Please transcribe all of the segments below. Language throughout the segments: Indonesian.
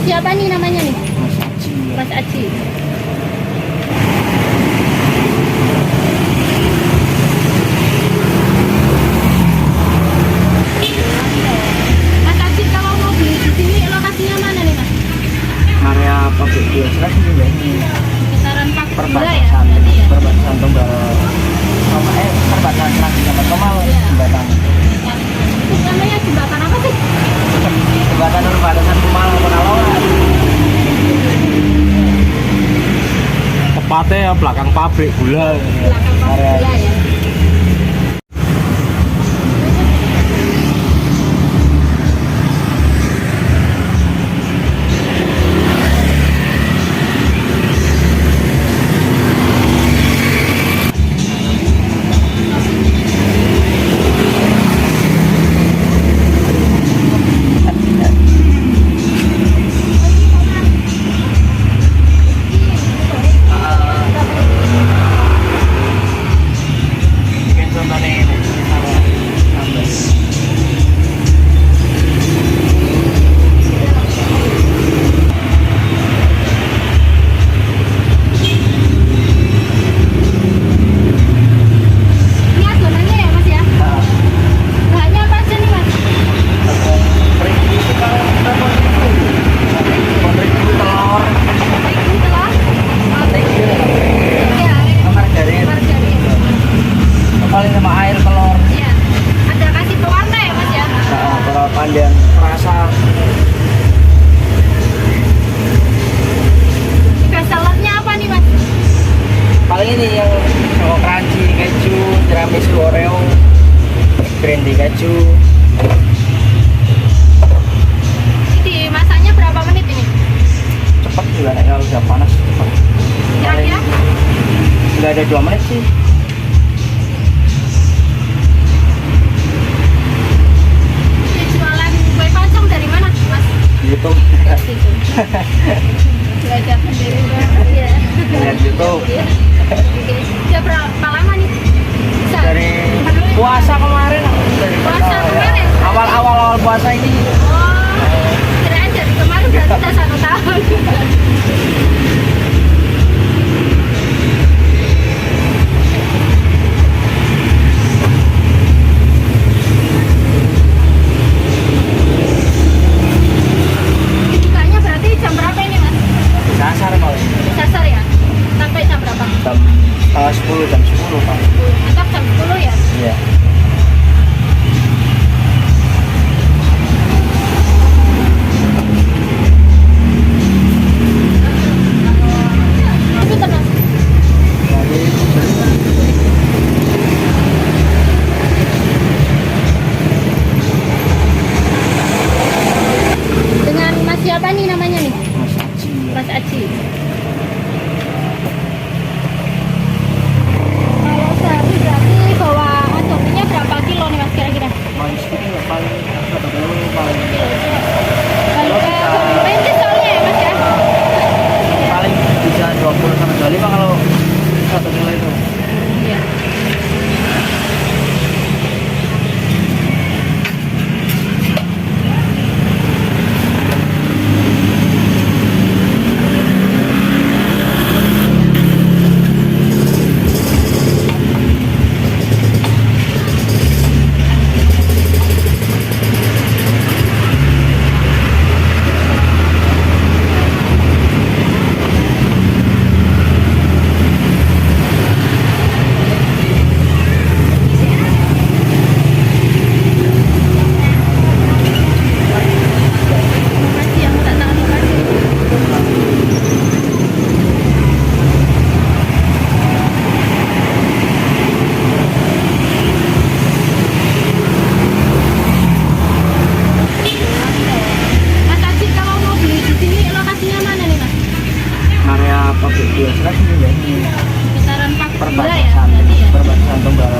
siapa nih namanya nih? Mas Aji. Mas Aji. Mas Aji, kalau mau beli di sini lokasinya mana nih Mas? Area pabrik gula serat ini mbak ini. Sekitaran pabrik gula ya? Perbatasan, Berarti ya? perbatasan Tunggal. Perbatasan Serang sama Tomal jembatan. Itu namanya jembatan apa sih? Jembatan perbatasan Tomal Pekalongan. Tepatnya ya belakang pabrik gula. Belakang pabrik gula ya? Ini adonannya ya Mas ya? Bahannya apa aja nih Mas? Telur, Ini telur? Iya, margarin, margarin. paling sama air telur. Iya. Ada kasih pewarna ya Mas ya? Kalau pandan rasa Ini best sellernya apa nih Mas? paling ini yang choco crunchy, keju, tiramisu, oreo, brandy keju. Ini dimasaknya berapa menit ini? Cepet juga nih kalau udah panas cepet. Kira-kira? Nggak ada 2 menit sih. Ini jualan kue pancong dari mana Mas? YouTube, Gitu. Belajar sendiri banget ya. lihat YouTube. Iya. Oke. Udah berapa lama nih? Bisa? Dari puasa kemarin, dari Puasa kemarin? awal puasa ini. Oh, kirain dari kemarin berarti udah 1 tahun. Bukanya berarti jam berapa ini Mas? Dasar kalau Sasar ya? Sampai jam berapa? jam 10 jam 10 Pak. Atau jam 10 ya? Iya. Itu tenang. Dengan Mas siapa nih namanya nih? Mas Aji. Mas Aji. Kalau sehari berarti bawa adonannya berapa kilo nih Mas kira-kira? Paling sedikit ya, paling 1 paling Kalau perintis soalnya ya Mas ya? paling bisa 20 sampai 25 kalau 1 kilo itu. Iya. Makasih ya, tak tahu makasih. Mas Aji, kalau mau beli di sini lokasinya mana nih Mas? Area pabrik gula serat ini mbak ini. Sekitaran pabrik gula ya? Perbatasan, Berarti ya? perbatasan Tunggal.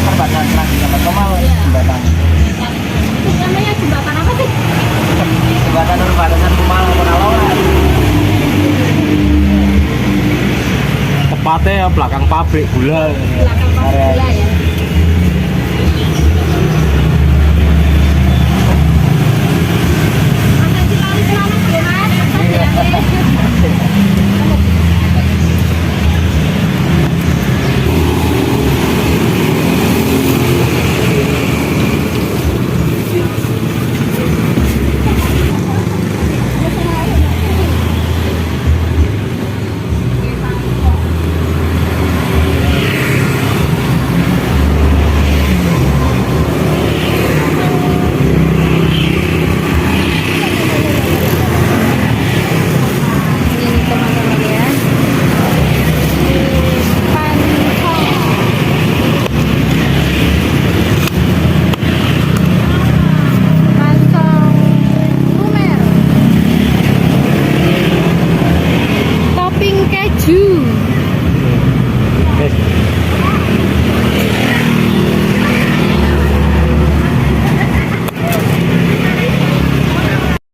Perbatasan Serang sama Tomal jembatan. Itu namanya jembatan apa sih? Jembatan perbatasan Tomal Pekalongan. Tepatnya ya belakang pabrik gula. Belakang pabrik gula ya?